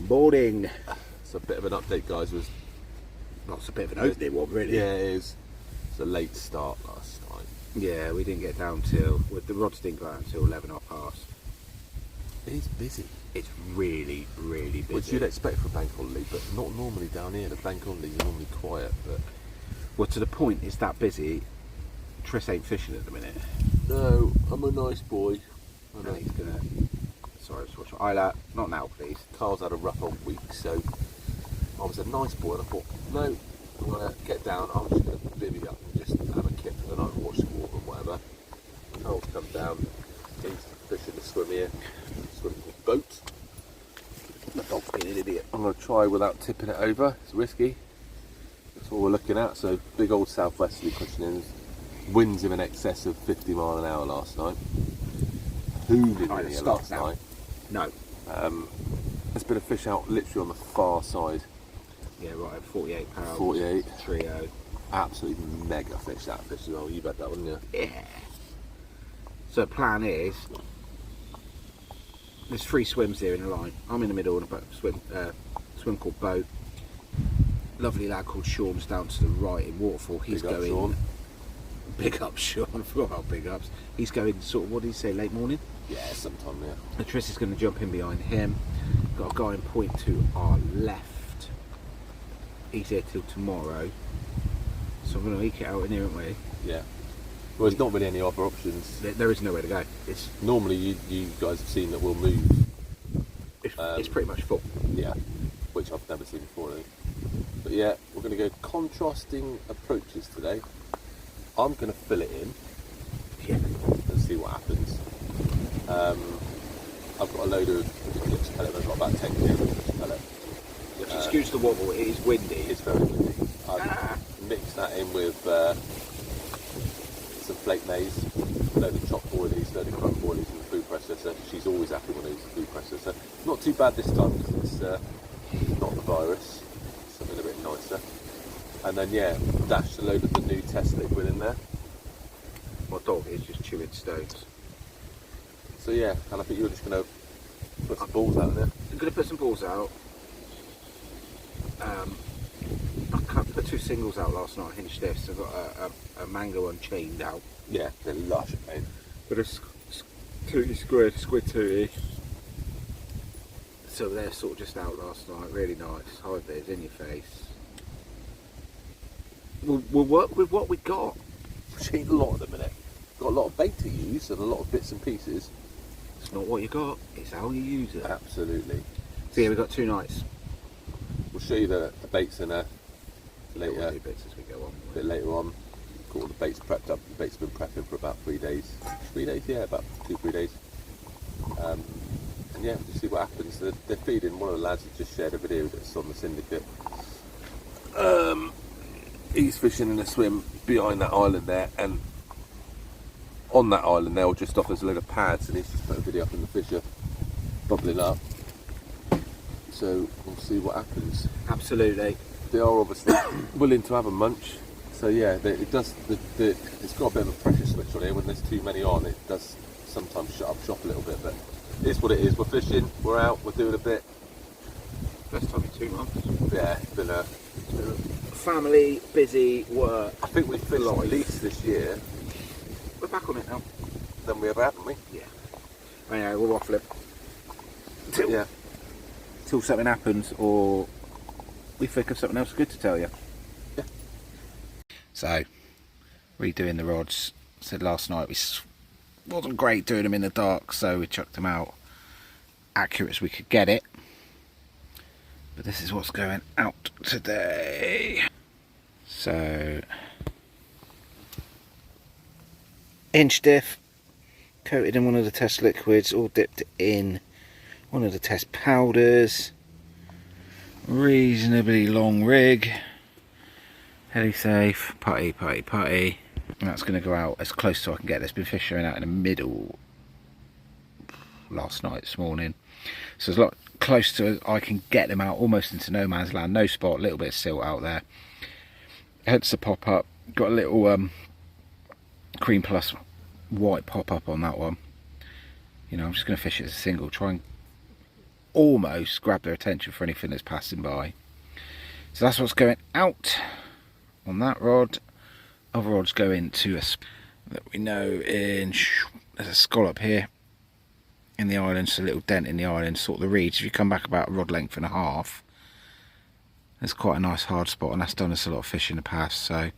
Morning. It's a bit of an update, guys. Well, it's a bit of an opening one, really. Yeah, it is. It's a late start last night. Yeah, we didn't get down till the rods didn't go out until 11:30. It is busy, It's really, really busy. which you'd expect for a bank holiday, but not normally down here. The bank holidays are normally quiet, but Well, to the point, it's that busy. Tris ain't fishing at the minute. no, I'm a nice boy. I know. And he's gonna. Sorry, just watch. Isla, not now, please. Carl's had a rough old week, so I was a nice boy, and I thought, no, I'm gonna get down. I'm just gonna bivvy up and just have a kip for the night, watch the water and whatever. Carl's come down. He's fishing the swim here. Swim called boat. The dog's being an idiot. I'm going to try without tipping it over. It's risky. That's what we're looking at. So big old southwesterly pushing in. Winds in excess of 50 mile an hour last night. Who did Right, in here stop last now. night? No. There's been a fish out literally on the far side. Yeah, right. 48 pounds. 48. Trio. Absolutely mega fish, that fish as well. You bet that, wouldn't you? Yeah. So plan is, there's 3 swims here in a line. I'm in the middle on a boat, swim called boat. Lovely lad called Sean's down to the right in waterfall. He's Big up, going. Sean. Big up, Sean. I forgot about big ups. He's going sort of, what did he say, late morning? Yeah, sometime, yeah. And Tris is going to jump in behind him. Got a guy in point to our left. He's here till tomorrow. So I'm going to eke it out in here, aren't we? Yeah. Well, there's not really any other options. There is nowhere to go. It's Normally, you guys have seen that we'll move. it's pretty much full. Yeah, which I've never seen before, really. But yeah, we're going to go contrasting approaches today. I'm going to fill it in Yeah. and see what happens. I've got a load of Eclipse pellet. I've got about 10 kilos of Eclipse pellet. Excuse the wobble, it is windy. It's very windy. I've mixed that in with some flake maize, a load of chopped boilies, a load of crumb boilies in the food processor. She's always happy when I use the food processor. Not too bad this time because it's not the virus. It's something a bit nicer. And then yeah, dashed a load of the new test liquid in there. My dog is just chewing stones. So yeah, and I think you're just going to put some balls out in there. I'm going to put some balls out. I put 2 singles out last night, hinge stiffs. I've got a mango unchained out. Yeah, they're lush, mate. But a tootie squid tootie. So they're sort of just out last night, really nice. High vis in your face. We'll work with what we got. Which ain't a lot at the minute. Got a lot of bait to use and a lot of bits and pieces. It's not what you got, it's how you use it. Absolutely. So yeah, we've got 2 nights. We'll show you the baits in a later. We'll do bits as we go on. A bit later on. Got all the baits prepped up. The baits have been prepping for about 3 days. 3 days, yeah, about 2-3 days. And yeah, we'll see what happens. They're feeding. One of the lads has just shared a video that's on the Syndicate. He's fishing in a swim behind that island there, and on that island there, or just off, there's a load of pads, and he's just put a video up, and the fish are bubbling up. So we'll see what happens. Absolutely. They are obviously willing to have a munch. So yeah, it does. It's got a bit of a pressure switch on here. When there's too many on, it does sometimes shut up shop a little bit. But it's what it is. We're fishing. We're out. We're doing a bit. First time in 2 months. Yeah, it's been a Family, busy, work. I think we've fished at least this year We're back on it now. than we ever have, haven't we? Yeah. Anyway, we'll waffle it. Yeah. Till something happens or we think of something else good to tell you. Yeah. So, redoing the rods. Said last night wasn't great doing them in the dark, so we chucked them out accurate as we could get it. But this is what's going out today. So, inch stiff, coated in one of the test liquids, all dipped in one of the test powders. Reasonably long rig, heli safe, putty. And that's going to go out as close to I can get. There's been fish showing out in the middle last night, this morning. So it's a lot close to I can get them out, almost into no man's land. No spot, a little bit of silt out there. Hence the pop up. Got a little cream plus white pop up on that one. You know, I'm just going to fish it as a single. Try and almost grab their attention for anything that's passing by. So that's what's going out on that rod. Other rods go into a that we know in, there's a scallop here in the island, so a little dent in the island, sort of the reeds. If you come back about a rod length and a half, there's quite a nice hard spot, and that's done us a lot of fish in the past. So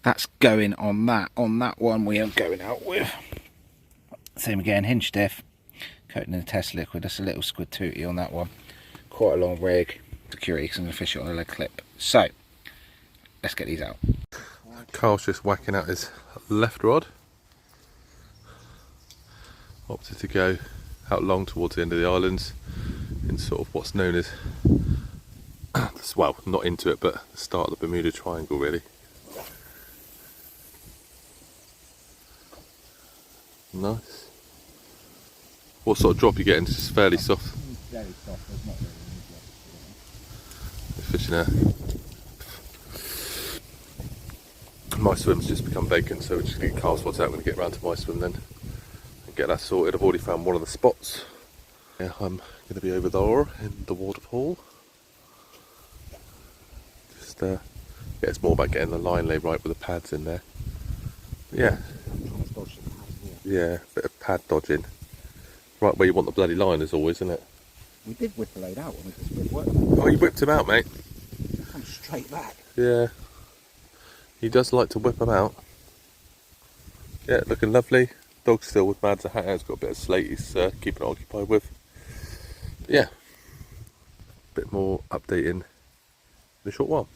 that's going on that. On that one we are going out with, same again, hinge stiff, coating in the test liquid. That's a little squid tooty on that one. Quite a long rig, security, because I'm going to fish it on a leg clip. So let's get these out. Carl's just whacking out his left rod. Opted to go out long towards the end of the islands in sort of what's known as, well, not into it, but the start of the Bermuda Triangle, really. Nice. What sort of drop you getting? Just fairly soft. Very soft, there's not really any Fishing there. My swim's just become vacant, so we're just going to get Carl's spots out. I'm going to get round to my swim then and get that sorted. I've already found one of the spots. Yeah, I'm going to be over there in the waterfall. Just yeah, it's more about getting the line laid right with the pads in there. Yeah, yeah, bit of pad dodging. Right where you want the bloody line as always, isn't it? We did whip the load out when we just worked. Oh, you whipped him out, mate? Come straight back. Yeah. He does like to whip them out. Yeah, looking lovely. Dog's still with Mads a hat. He's got a bit of slate he's keeping it occupied with. Yeah. Bit more updating in a short while.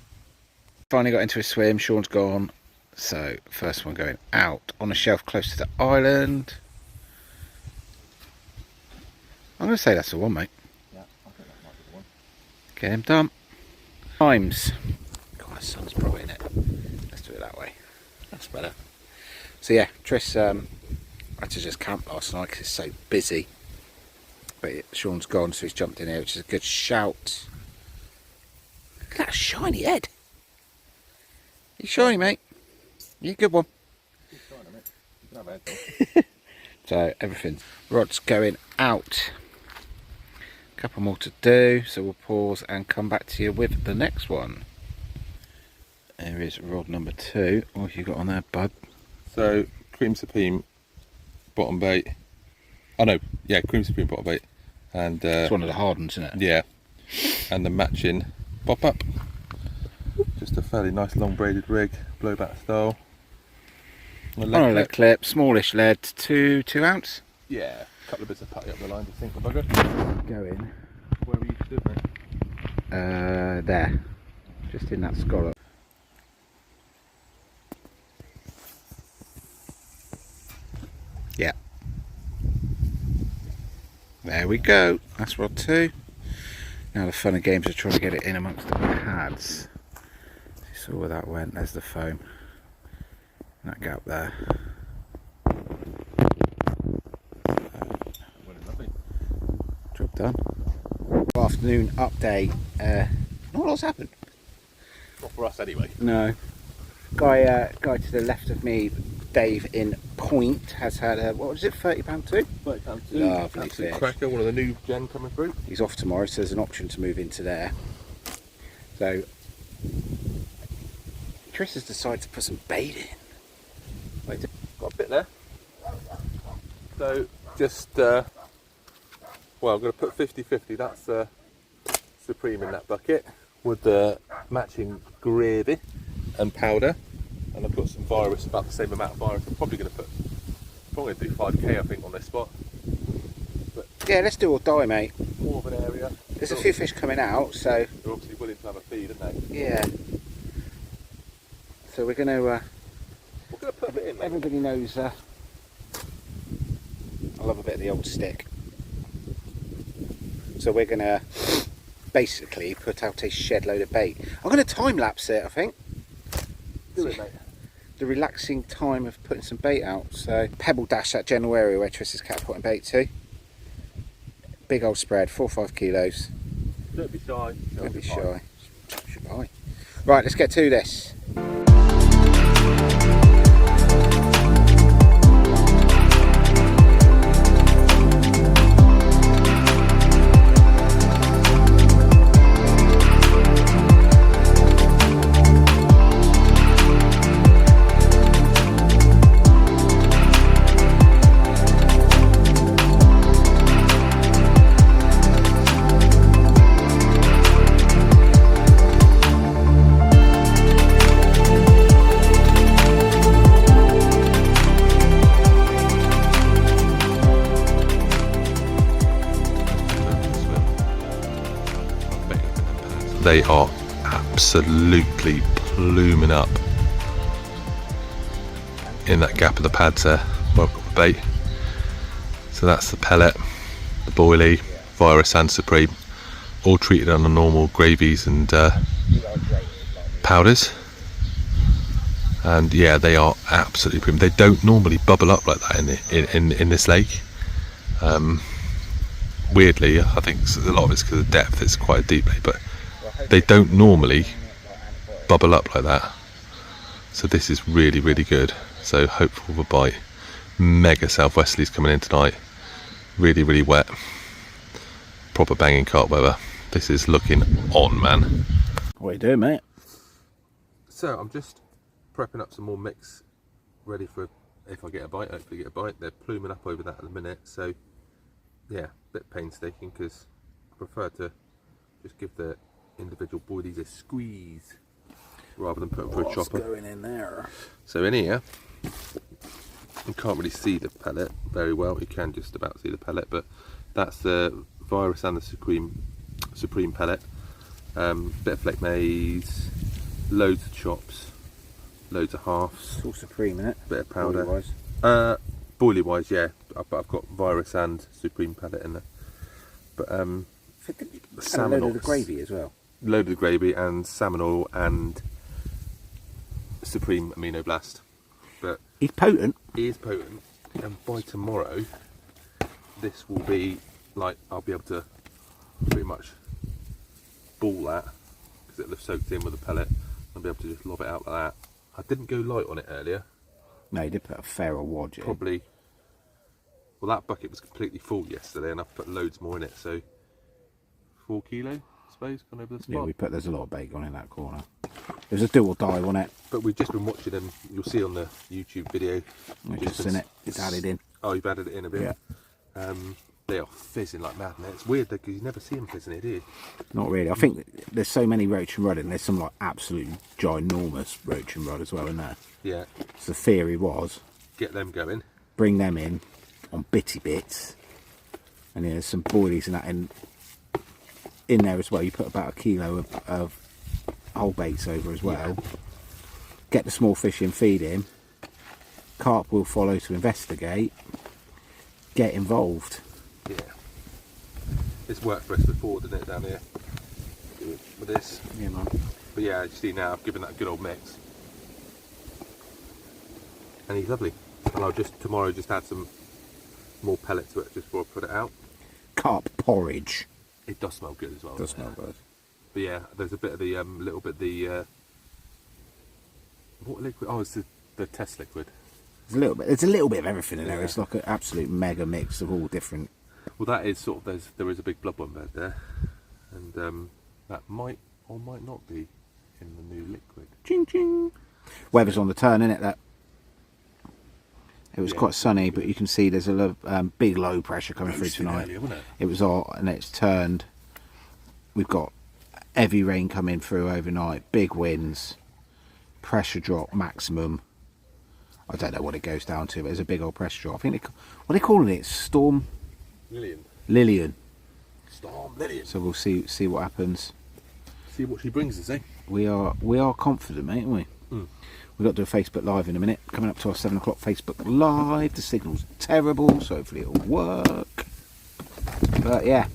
Finally got into a swim. Sean's gone. So first one going out on a shelf close to the island. I'm going to say that's the one, mate. Yeah, I think that might be the one. Get him done. Times. God, the sun's bright in it. Let's do it that way. That's better. So yeah, Tris I had to just camp last night because it's so busy. But Sean's gone, so he's jumped in here, which is a good shout. Look at that shiny head. He's shiny, mate. You're a good one. He's shiny, mate. You can have a head. So everything. Rod's going out. Couple more to do, so we'll pause and come back to you with the next one. There is rod number 2. What have you got on there, bud? So, Cream Supreme bottom bait. Oh no, yeah, Cream Supreme bottom bait. And It's one of the hard ones, isn't it? yeah. And the matching pop up. Just a fairly nice long braided rig, blowback style. On a lead clip, smallish lead, 2 ounce. Yeah, a couple of bits of putty up the line, do you think, the bugger? Going. Where were you stood, mate? There. Just in that scallop. Yeah. There we go. That's rod 2. Now the fun of games are trying to get it in amongst the pads. You saw where that went. There's the foam. That gap there. Job done. Afternoon update. Not a lot's happened. Not for us anyway. No. Guy to the left of me, Dave in Point, has had a, what was it, £30 too? £30 too. Lovely Absolute fish. cracker, one of the new gen coming through. He's off tomorrow, so there's an option to move into there. So Tris has decided to put some bait in. Wait, got a bit there. So just well, I'm going to put 50-50. That's Supreme in that bucket with the matching gravy and powder, and I've got some virus, about the same amount of virus. I'm probably going to do 5k I think on this spot. But Yeah, let's do or die, mate. more of an area. There's a few fish coming out, so They're obviously willing to have a feed, aren't they? yeah. So we're going to. We're going to put a bit in, mate. Everybody knows I love a bit of the old stick. So we're going to basically put out a shed load of bait. I'm going to time lapse it, I think. Do it, mate. The relaxing time of putting some bait out. So Pebble Dash, that general area where Tris is catapulting bait to. Big old spread, 4 or 5 kilos. Don't be shy. Don't be shy. Should buy. Right, let's get to this. they are absolutely pluming up in that gap of the pads there. Welcome the bait. So that's the pellet, the boilie, virus and supreme, all treated on the normal gravies and powders. And yeah, they are absolutely premium. They don't normally bubble up like that in this lake. Weirdly, I think a lot of it's because of depth. It's quite a deep lake, but they don't normally bubble up like that. So this is really, really good. So hopeful of a bite. Mega southwesterlies coming in tonight. Really, really wet. Proper banging carp weather. This is looking on, man. What are you doing, mate? So I'm just prepping up some more mix, ready for if I get a bite. Hopefully get a bite. They're pluming up over that at the minute, so yeah, a bit painstaking because I prefer to just give the individual boilies a squeeze rather than put them through a chopper. What's going in there? So in here, you can't really see the pellet very well. You can just about see the pellet, but that's the virus and the supreme pellet. Bit of flake maize, loads of chops, loads of halves. It's all supreme, isn't it? Bit of powder. Boilie-wise. Boilie wise, yeah. I've got virus and supreme pellet in there. But The salmon load of the oils. gravy as well. Load of the gravy and salmon oil and supreme amino blast. But He's potent. it is potent, and by tomorrow, this will be like I'll be able to pretty much ball that because it'll have soaked in with the pellet. I'll be able to just lob it out like that. I didn't go light on it earlier. No, you did put a fairer wad in. Probably. Well, that bucket was completely full yesterday, and I've put loads more in it. So 4 kilo, I suppose, gone over the spot. Yeah, there's a lot of bacon in that corner. There's a do or die, wasn't it? But we've just been watching them. You'll see on the YouTube video. I've just seen it. It's added in. Oh, you've added it in a bit. Yeah. They are fizzing like mad, man. It's weird though because you never see them fizzing it, do you? Not really. I think there's so many roach and rod, and there's some like absolutely ginormous roach and rod as well in there. Yeah. So the theory was Get them going. bring them in on bitty bits, and there's some boilies and that in there as well. You put about 1 kilo of whole baits over as well. Yeah. Get the small fish in, feed him. Carp will follow to investigate. Get involved. Yeah. It's worked for us before, didn't it, down here? With this. Yeah, man. But yeah, as you see now, I've given that a good old mix. And he's lovely. And I'll just tomorrow just add some more pellet to it just before I put it out. Carp porridge. It does smell good as well. Does smell good. But yeah, there's a bit of the little bit the what liquid? Oh, it's the test liquid. There's a little bit of everything in there. Yeah. It's like an absolute mega mix of all different. Well, that is sort of there is a big bloodworm bed there, and that might or might not be in the new liquid. Ching ching. Weather's on the turn, isn't it? That it was Yeah. quite sunny, but you can see there's a big low pressure coming through Roasting tonight. earlier, wasn't it? It was hot and it's turned. We've got heavy rain coming through overnight, big winds, pressure drop maximum. I don't know what it goes down to, but there's a big old pressure drop. I think what are they calling it? Storm Lillian. Storm Lillian. So we'll see what happens. See what she brings us, eh? We are confident, mate, aren't we? Mm. We've got to do a Facebook Live in a minute. Coming up to our 7 o'clock Facebook Live. The signal's terrible, so hopefully it'll work. But yeah,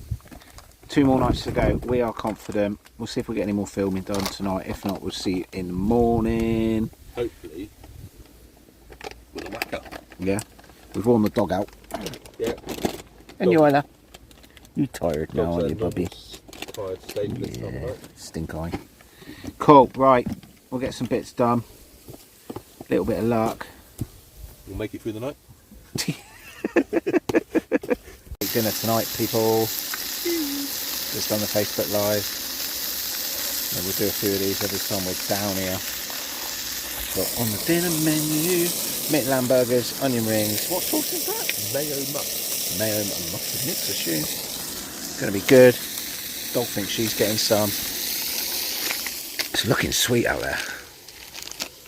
2 more nights to go. We are confident. We'll see if we get any more filming done tonight. If not, we'll see you in the morning. Hopefully, with a whack up. Yeah, we've worn the dog out. Yeah. And you either. You tired now, Dogs aren't you, are puppy? Tired stage this time of Yeah, night. stink eye. Cool, right. We'll get some bits done. Little bit of luck. We'll make it through the night. Dinner tonight, people. Just on the Facebook Live. And we'll do a few of these every time we're down here. But on the dinner menu, Midland burgers, onion rings. What sauce is that? Mayo muck. Mayo and mustard mix, I assume. It's going to be good. Dog thinks she's getting some. It's looking sweet out there.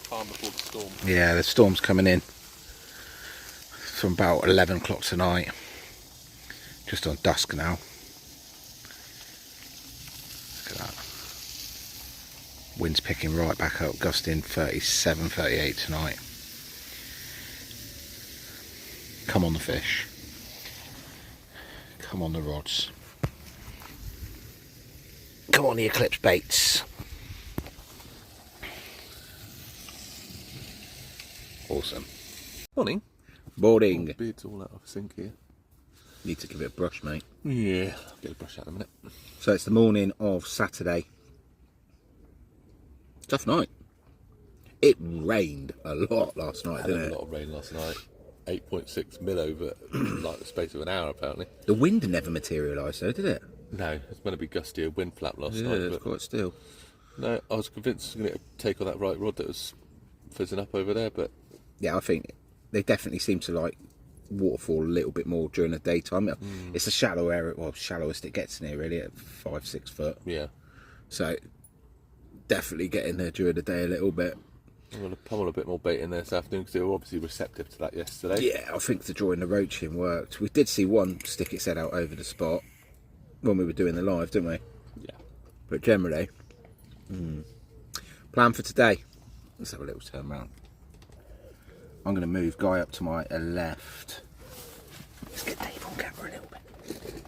Calm before the storm. Yeah, the storm's coming in from about 11 o'clock tonight. Just on dusk now. Look at that. Wind's picking right back up, gusting 37, 38 tonight. Come on the fish. Come on the rods. Come on the Eclipse baits. Awesome. Morning. Morning. Oh, beard's all out of sync here. Need to give it a brush, mate. Yeah, I'll get a brush out in a minute. So it's the morning of Saturday. Tough night. It rained a lot last night, didn't it? A lot of rain last night. 8.6 mil over like the space of an hour, apparently. The wind never materialised though, did it? No, it's going to be gustier wind flap last Yeah, night. it's quite still. No, I was convinced I was going to take on that right rod that was fizzing up over there, but Yeah, I think they definitely seem to like waterfall a little bit more during the daytime. It's the shallow area, well, shallowest it gets in here really, at 5-6 foot. yeah. So definitely get in there during the day a little bit. I'm going to pummel a bit more bait in there this afternoon because they were obviously receptive to that yesterday. Yeah, I think the drawing the roach in worked. We did see one stick its head out over the spot when we were doing the live, didn't we? Yeah. But generally, plan for today. Let's have a little turn round. I'm going to move Guy up to my left. Let's get Dave on camera a little bit.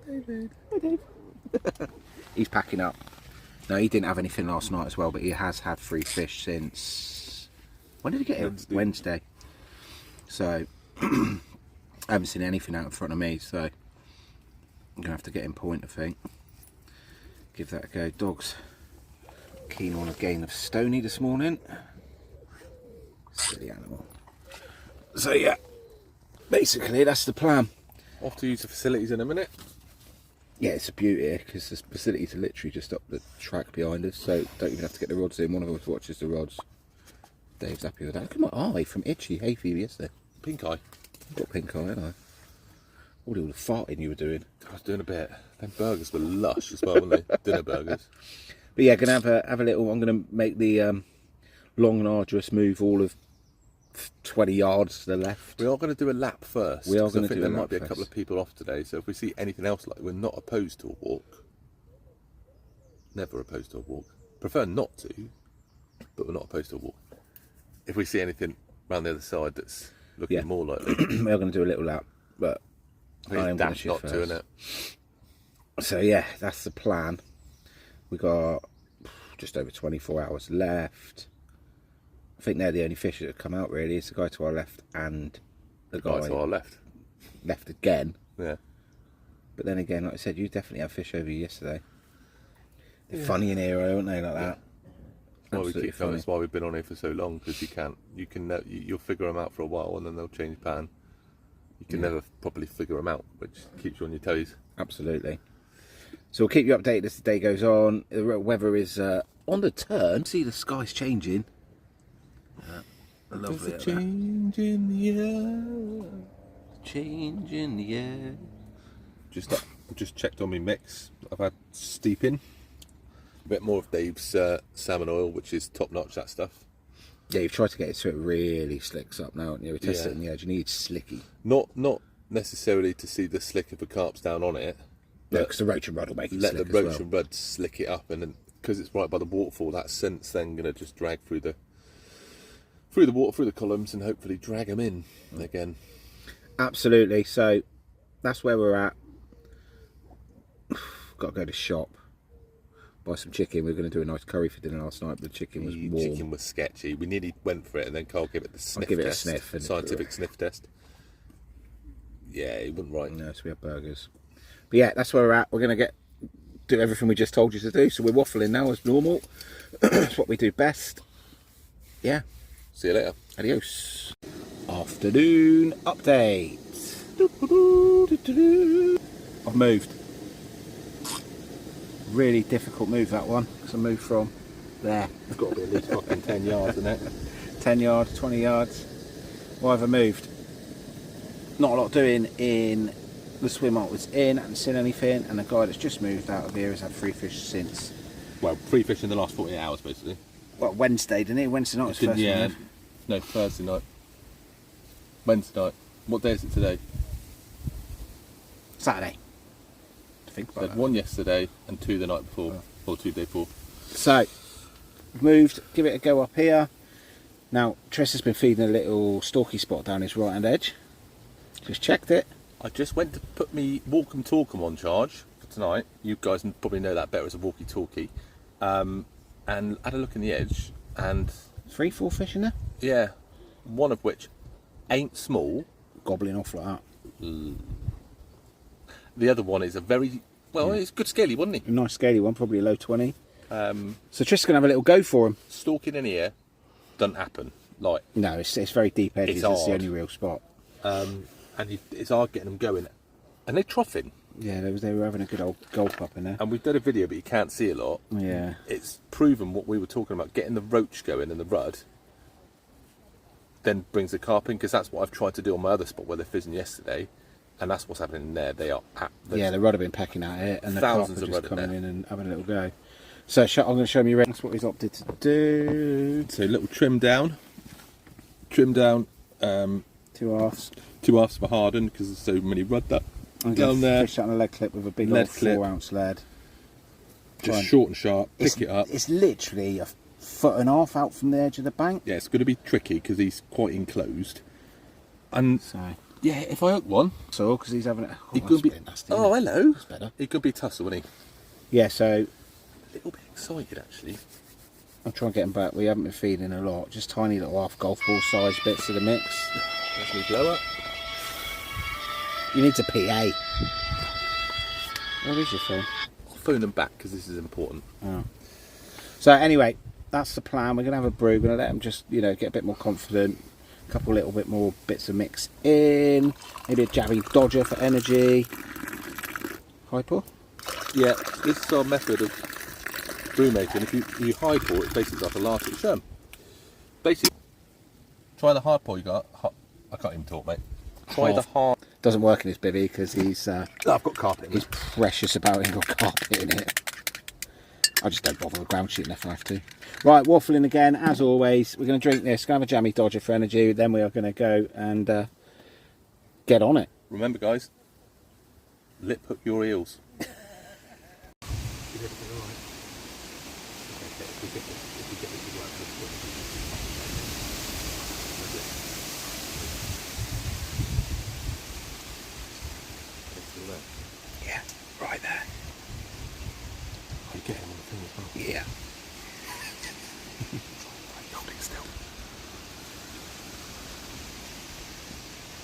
David. Hi, Dave. He's packing up. No, he didn't have anything last night as well, but he has had 3 fish since... When did he get it? Wednesday. So, I haven't seen anything out in front of me, so I'm going to have to get in point, I think. Give that a go. Dogs keen on a gain of Stony this morning. Silly animal. So yeah, basically that's the plan. Off to use the facilities in a minute. Yeah, it's a beauty because the facilities are literally just up the track behind us, so don't even have to get the rods in. One of us watches the rods. Dave's happy with that. Look at my eye from itchy hay fever yesterday. Pink eye. I've got pink eye, haven't I? All the farting you were doing. I was doing a bit. Them burgers were lush as well, weren't they? Dinner burgers. But yeah, gonna have a little. I'm gonna make the long and arduous move all of 20 yards to the left. We are going to do a lap first. We are going to think do there a might lap be a first. couple of people off today, so if we see anything else, like we're not opposed to a walk. Never opposed to a walk. Prefer not to, but we're not opposed to a walk. If we see anything round the other side that's looking more likely, We are going to do a little lap, but I am going to that's shift not first. doing it. So yeah, that's the plan. We got just over 24 hours left. I think they're the only fish that have come out really. It's the guy to our left and the guy Right to our left. left again. Yeah. But then again, like I said, you definitely had fish over you yesterday. They're funny in here, aren't they? Like that. Well, we Absolutely keep going. funny. That's why we've been on here for so long, because you'll figure them out for a while and then they'll change pan. You can never properly figure them out, which keeps you on your toes. Absolutely. So we'll keep you updated as the day goes on. The weather is on the turn. See the sky's changing. Lovely. There's a change in the air. Change in the air. Just checked on my mix. I've had steeping. A bit more of Dave's salmon oil, which is top notch, that stuff. Yeah, you've tried to get it so it really slicks up now, haven't you? We tested it on the edge. You need slicky. Not necessarily to see the slick of the carps down on it. No, because the roach and rud will make it Let slick the as roach well. and rud slick it up, and then because it's right by the waterfall, that scent's then going to just drag through the water, through the columns, and hopefully drag them in again. Absolutely. So that's where we're at. Got to go to shop, buy some chicken. We were going to do a nice curry for dinner last night, but the chicken was The warm. chicken was sketchy. We nearly went for it, and then Carl gave it the sniff give it a test, sniff and- scientific sniff test. Yeah, he wasn't right. No, so we have burgers. But yeah, that's where we're at. We're going to do everything we just told you to do. So we're waffling now as normal. That's what we do best. Yeah. See you later. Adios. Afternoon update. I've moved. Really difficult move, that one, because I moved from there. It's got to be at least fucking 10 yards, isn't it? 10 yards, 20 yards. Why have I moved? Not a lot doing in the swim I was in. I hadn't seen anything, and the guy that's just moved out of here has had 3 fish since. Well, 3 fish in the last 48 hours, basically. Well, Wednesday, didn't he? Wednesday night was first Yeah. one. No, Thursday night. Wednesday night. What day is it today? Saturday. To think I about had that. 1 yesterday and 2 the night before, or 2 day before. So, we've moved, give it a go up here. Now, Triss has been feeding a little stalky spot down his right hand edge. Just checked it. I just went to put me Walkum Talkum on charge for tonight. You guys probably know that better as a walkie-talkie. And had a look in the edge, and 3-4 fish in there. yeah, one of which ain't small. Gobbling off like that. The other one is a very, well, it's good scaly, wasn't he? A nice scaly one, probably a low 20. So Triss can have a little go for him. Stalking in here doesn't happen. Like, No, it's very deep edges. It's It's the hard. only real spot. and it's hard getting them going. And they're troughing. Yeah, they were having a good old gulp up in there. And we've done a video, but you can't see a lot. Yeah. It's proven what we were talking about, getting the roach going and the rudd, then brings the carp in, because that's what I've tried to do on my other spot where they're fizzing yesterday, and that's what's happening in there. They are Yeah, the rud have been pecking at it, and the carp are thousands of just rudd in coming there. in and having a little go. So I'm going to show him that's what he's opted to do. So little trim down, two halves. for harden, because there's so many rudd that I'm down going to there. fish that on a lead clip with a big Lead old clip. 4-ounce lead. Just Fine. short and sharp, pick it up. It's literally a foot and a half out from the edge of the bank. Yeah, it's going to be tricky because he's quite enclosed. And So, yeah, if I hook one, so because he's having it. he that's could be. a bit nasty, Oh, isn't it? hello. That's better. He could be tussle, wouldn't he? Yeah, so A little bit excited actually. I'll try and get him back. We haven't been feeding a lot, just tiny little half golf ball size bits of the mix. There's me blow up. You need to PA. Where is your phone? I'll phone them back because this is important. Oh. So anyway, that's the plan. We're going to have a brew. We're going to let them just, get a bit more confident. A couple little bit more bits of mix in. Maybe a jabby dodger for energy. Hyper. Yeah, this is our method of brew making. If you high pour, it basically like a latte. Show 'em. Basically, try the hard pour you got. I can't even talk, mate. Try the hard. Doesn't work in his bivvy because he's I've got carpet. he's precious about it. Got carpet in it. I just don't bother with ground sheeting if I have to. Right, waffling again as always. We're going to drink this. Going to have a jammy dodger for energy. Then we are going to go and get on it. Remember, guys, lip hook your eels. Yeah, right there. You get him on the thing as well. Yeah. Holding still.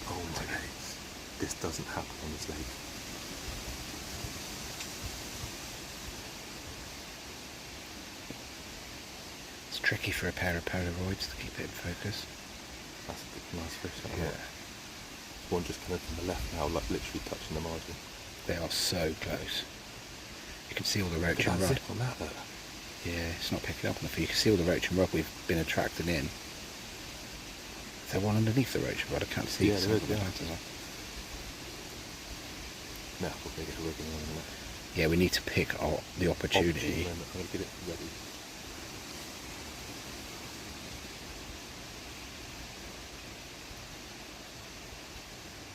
Oh my days. This doesn't happen on this lake. It's tricky for a pair of Polaroids to keep it in focus. That's a good, nice fish. That Yeah. one just kind of from the left now, like literally touching the margin. They are so close. You can see all the roach Look at and that rod. zip on that though. Yeah, it's not picking up enough. You can see all the roach and rod we've been attracting in. Is there one underneath the roach and rod? I can't see. Yeah, it. there is, yeah. Now we're going to get a rigging on in a minute. Yeah, we need to pick the opportunity. I'm going to get it ready.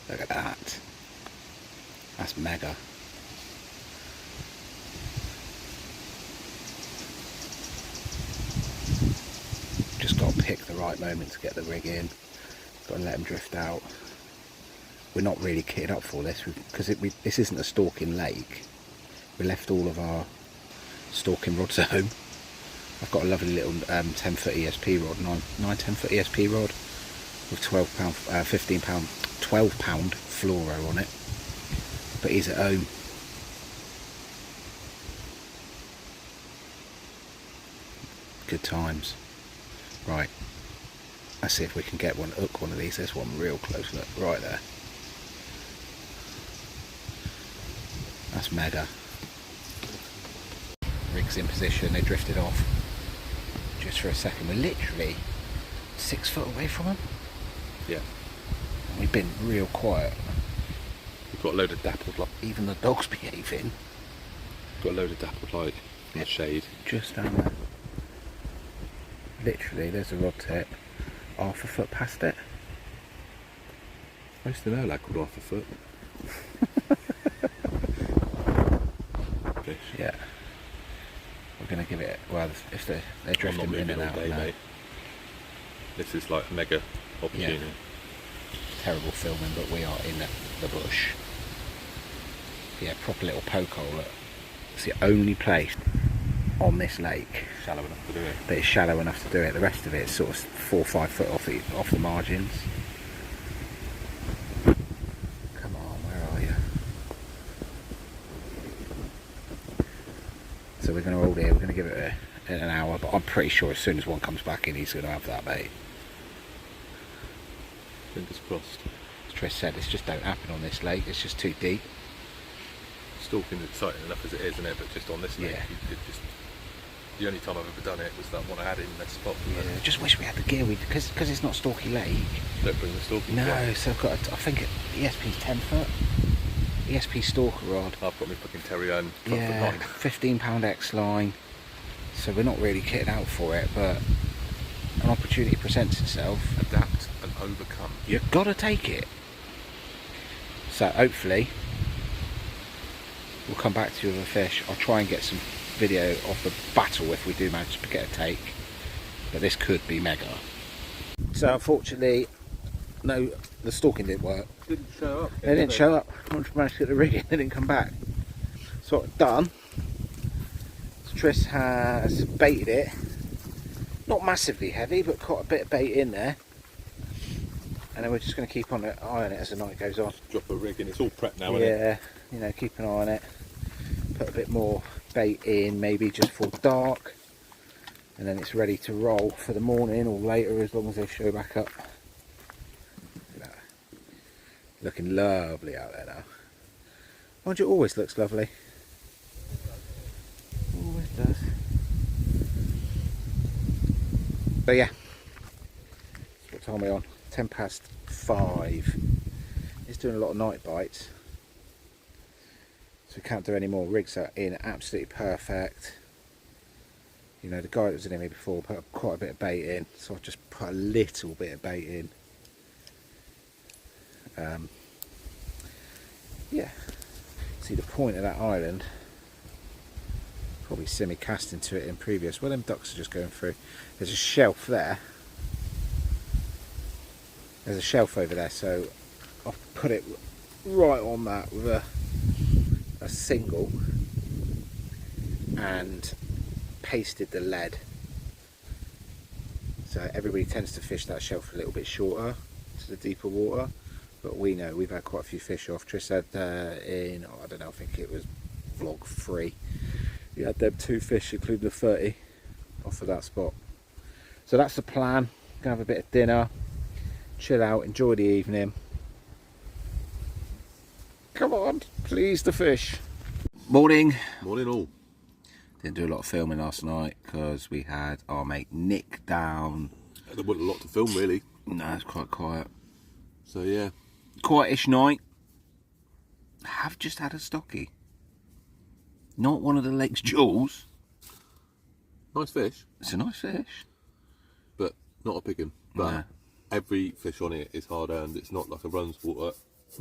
Look at that. That's mega. Just got to pick the right moment to get the rig in. Got to let them drift out. We're not really kitted up for this because this isn't a stalking lake. We left all of our stalking rods at home. I've got a lovely little 10-foot ESP rod, 10-foot ESP rod with 12 pound fluoro on it. But he's at home. Good times. Right. Let's see if we can get hook one of these. There's one real close. Look, right there. That's mega. Rig's in position. They drifted off just for a second. We're literally 6 foot away from them. Yeah. And we've been real quiet. We've got a load of dappled light. Even the dogs behaving. Got a load of dappled light in the shade. Just down there. Literally, there's a rod tip. Half a foot past it. I used to know a lad called half a foot. Fish. Yeah. we're going to give it, well, if they're I'm not drifting in moving and all out day, now. mate. This is like a mega opportunity. Yeah. Terrible filming, but we are in the bush. Yeah, proper little poke hole. Look. It's the only place on this lake Shallow enough to do it. that is shallow enough to do it. The rest of it is sort of 4 or 5 foot off the margins. Come on, where are you? So we're going to hold here. We're going to give it an hour, but I'm pretty sure as soon as one comes back in, he's going to have that bait. Fingers crossed. As Trish said, this just don't happen on this lake. It's just too deep. Stalking's exciting enough as it is, isn't it? But just on this lake, Yeah. The only time I've ever done it was that one I had in that spot. Yeah, just wish we had the gear, because it's not Stalky Lake. Don't bring the stalking. No, rod. so I've got, I think ESP's 10 foot. ESP Stalker rod. I've got my fucking Terry Own 12 Yeah, foot 9. £15 X line. So we're not really kitted out for it, but an opportunity presents itself. Adapt and overcome. You've got to take it. So hopefully we'll come back to you with a fish. I'll try and get some video of the battle if we do manage to get a take, but this could be mega. So unfortunately, no, the stalking didn't work. Didn't show up. They didn't show up. I managed to get the rig in, they didn't come back. So what I've done, Tris has baited it, not massively heavy, but quite a bit of bait in there, and then we're just going to keep on an eye on it as the night goes on. Drop a rig in, it's all prepped now, isn't it? Yeah, you know, keep an eye on it, put a bit more bait in, maybe just for dark, and then it's ready to roll for the morning or later, as long as they show back up. Look at that. Looking lovely out there now. Mind you, it always looks lovely. Always does. So yeah, what time are we on? 5:10. It's doing a lot of night bites, so we can't do any more. Rigs are in absolutely perfect. You know, the guy that was in here before put quite a bit of bait in, so I've just put a little bit of bait in. Yeah, see the point of that island, probably semi cast into it in previous. Well, them ducks are just going through. There's a shelf there. There's a shelf over there, so I've put it right on that with a single and pasted the lead. So everybody tends to fish that shelf a little bit shorter to the deeper water, but we know we've had quite a few fish off. Tris had in, I don't know, I think it was vlog 3. We had them 2 fish, including the 30, off of that spot. So that's the plan. Gonna have a bit of dinner, chill out, enjoy the evening. Come on, please, the fish. Morning. Morning all. Didn't do a lot of filming last night because we had our mate Nick down. There wasn't a lot to film really. No, it's quite quiet. So yeah. Quietish night. Have just had a stocky. Not one of the lake's jewels. Nice fish, It's a nice fish. but not a big one. But No. every fish on it is hard earned. It's not like a runs water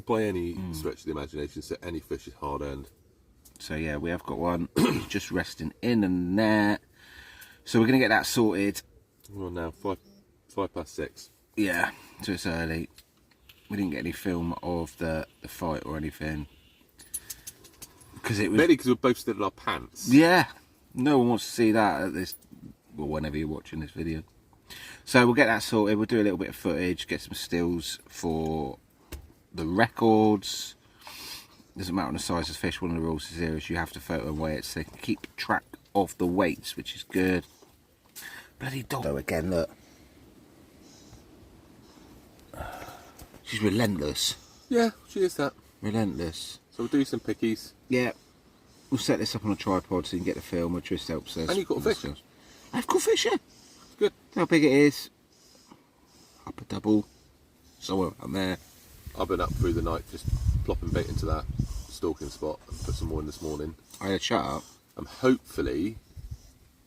by any stretch of the imagination. So any fish is hard earned. So yeah, we have got one just resting in the net. So we're going to get that sorted. We're on now 6:05. Yeah, so it's early. We didn't get any film of the fight or anything. Because it was... Maybe because we're both still in our pants. Yeah, no one wants to see that at this, well, whenever you're watching this video. So we'll get that sorted. We'll do a little bit of footage, get some stills for the records. Doesn't matter on the size of the fish. One of the rules is here is you have to photo and weigh it so they can keep track of the weights, which is good. Bloody dog. So again, look. She's relentless. Yeah, she is that. Relentless. So we'll do some pickies. Yeah. We'll set this up on a tripod so you can get the film, which just helps us. And you've got a fish. I've got fish, yeah. Good. How big it is. Up a double. Somewhere around there. I've been up through the night just plopping bait into that stalking spot and put some more in this morning. I had a shut up. And hopefully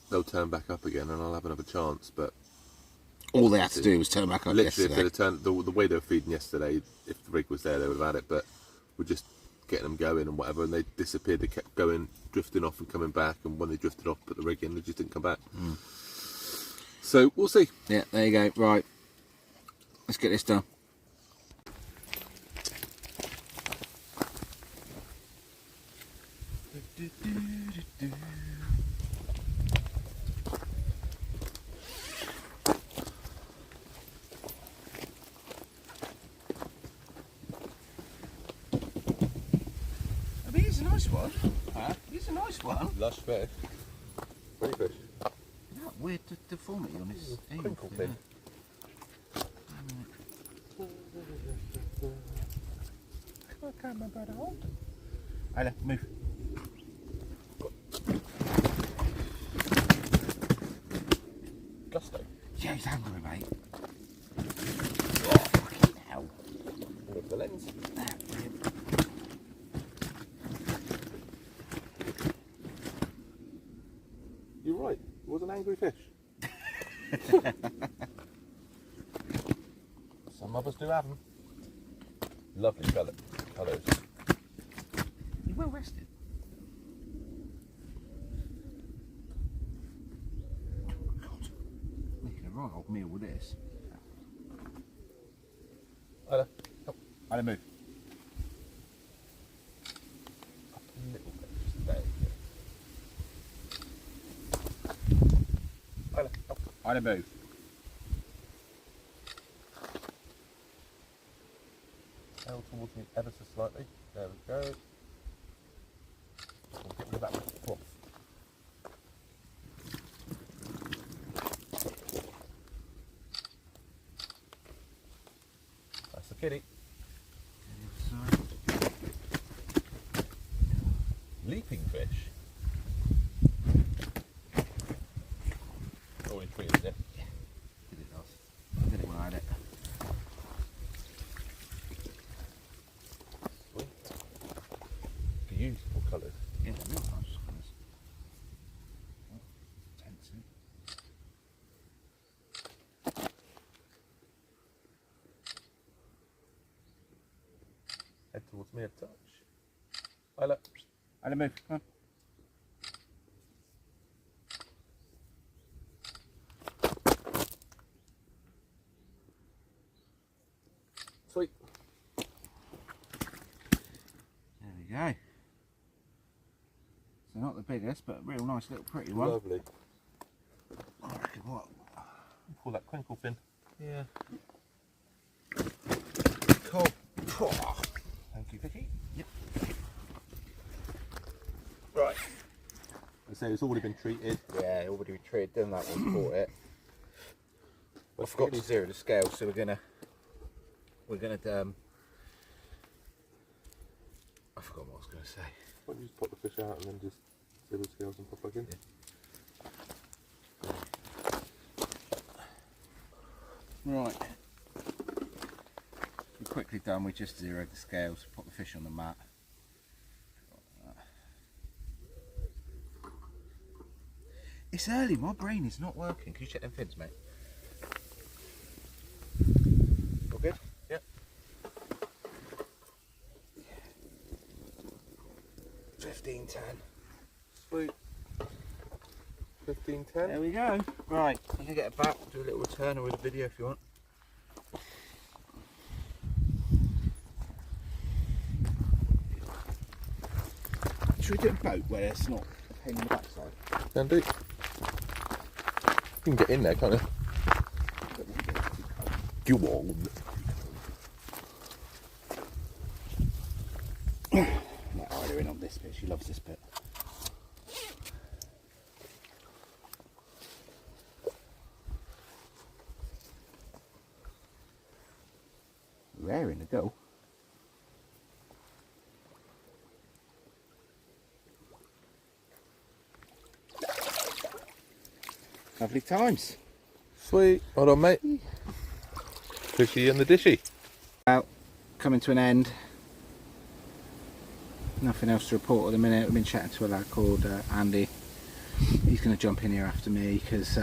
they'll turn back up again and I'll have another chance. But All they had to do was turn back up literally, yesterday. if they'd have turned the way they were feeding yesterday, if the rig was there, they would have had it. But we're just getting them going and whatever, and they disappeared. They kept going, drifting off and coming back, and when they drifted off, put the rig in, they just didn't come back. So we'll see. Yeah, there you go. Right, let's get this done. I mean, it's a nice one. Huh? It's a nice one. Lush fish. Pretty fish. That weird deformity on his Crinkle fin. I can't remember how to hold. Hey, move. Gusto. Yeah, he's angry, mate. Oh, fucking hell. With the lens. You're right. It was an angry fish. Some of us do have them. Lovely colours. You're well rested. God, making a right old meal with this. Hello. I'll move. Up a little bit. Just there. Hello. I'll move. Tail towards me ever so slightly. There we go. We'll get rid of that cloth. That's the kitty. Leaping fish. Oh, we treated it. Did it last? I did it when I had it. Sweet. Beautiful colours. Yeah, real nice colours. Oh, tempting. Head towards me a touch. Hello. I'll move. Come on. Sweet. There we go. So not the biggest, but a real nice little pretty one. Lovely. I reckon what? Call that crinkle fin. Yeah. Cool. Thank you, Vicky. Yep. Right. I say it's already been treated. Yeah, already treated. Done that one. Caught it. I forgot to zero the scale, so we're gonna I forgot what I was gonna say. Why don't you just pop the fish out and then just zero the scales and pop back in? Yeah. Right. We're quickly done. We just zeroed the scales. Put the fish on the mat. It's early. My brain is not working. Can you check them fins, mate? All good? Yep. 15:10. Sweet. 15:10. There we go. Right, I'm gonna get it back, do a little return or a video if you want. Should we do a boat where it's not a pain in the backside? Can do. You can get in there, can't you? Go on. Let Ida in on this bit, she loves this bit. Raring to go. Lovely times. Sweet. Hold on, mate. Fishy and the dishy. Out, coming to an end. Nothing else to report at the minute. We've been chatting to a lad called Andy. He's going to jump in here after me because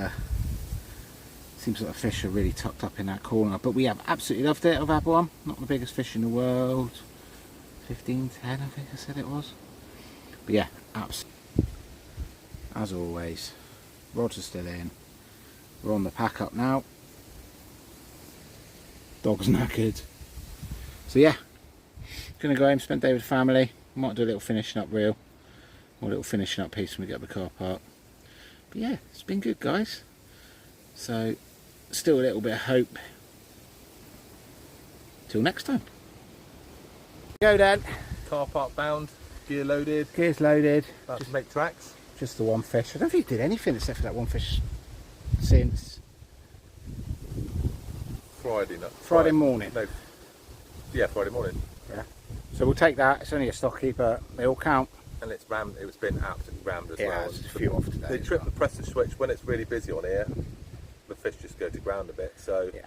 seems like the fish are really tucked up in that corner. But we have absolutely loved it. I've had one. Not the biggest fish in the world. 15:10, I think I said it was. But yeah, as always, rods are still in. We're on the pack up now. Dog's knackered. So yeah, gonna go home, spend the day with the family. Might do a little finishing up reel, or a little finishing up piece when we get to the car park. But yeah, it's been good, guys. So still a little bit of hope. Till next time. Go then. Car park bound, gear loaded, Gears loaded. about to make tracks. Just the one fish. I don't think you did anything except for that one fish since Friday morning. No, yeah, Friday morning. Yeah. So we'll take that. It's only a stocky, but they all count. And it's rammed. It was been absolutely rammed as well. Yeah, there's a few off today. They as trip well. the pressure switch when it's really busy on here. The fish just go to ground a bit. So, Yeah.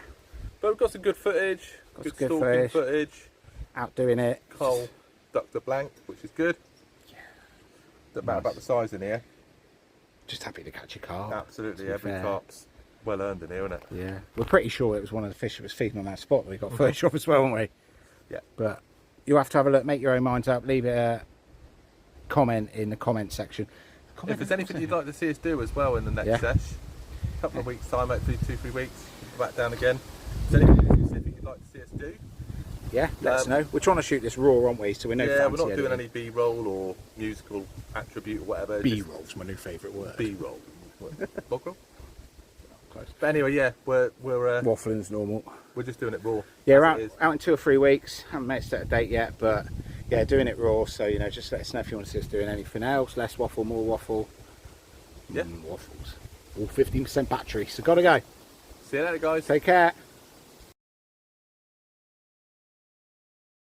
but we've got some good footage. Got Good some good stalking footage. footage. Out doing it. Cole ducked a blank, which is good. Yeah. About the size in here. Just happy to catch a carp. Absolutely, to be every fair. carp's well earned in here, isn't it? Yeah. We're pretty sure it was one of the fish that was feeding on that spot that we got footage of as well, weren't we? Yeah. But you'll have to have a look, make your own minds up, leave a comment in the comment section. If there's anything you'd like to see us do as well in the next Yeah. sesh, a couple of weeks time, hopefully 2-3 weeks, we'll go back down again. If there's anything specific you'd like to see us do, Yeah, let us know. We're trying to shoot this raw, aren't we? So we're no yeah, we're fancy not doing editing. any B-roll or musical attribute or whatever. B-roll's my new favourite word. B-roll. Bog roll? Close. But anyway, yeah, we're Waffling as normal. just doing it raw. Yeah, as we're it is. out in 2 or 3 weeks. Haven't made a date yet, but yeah, doing it raw. So you know, just let us know if you want to see us doing anything else. Less waffle, more waffle. Yeah. Waffles. All 15% battery. So gotta go. See you later, guys. Take care.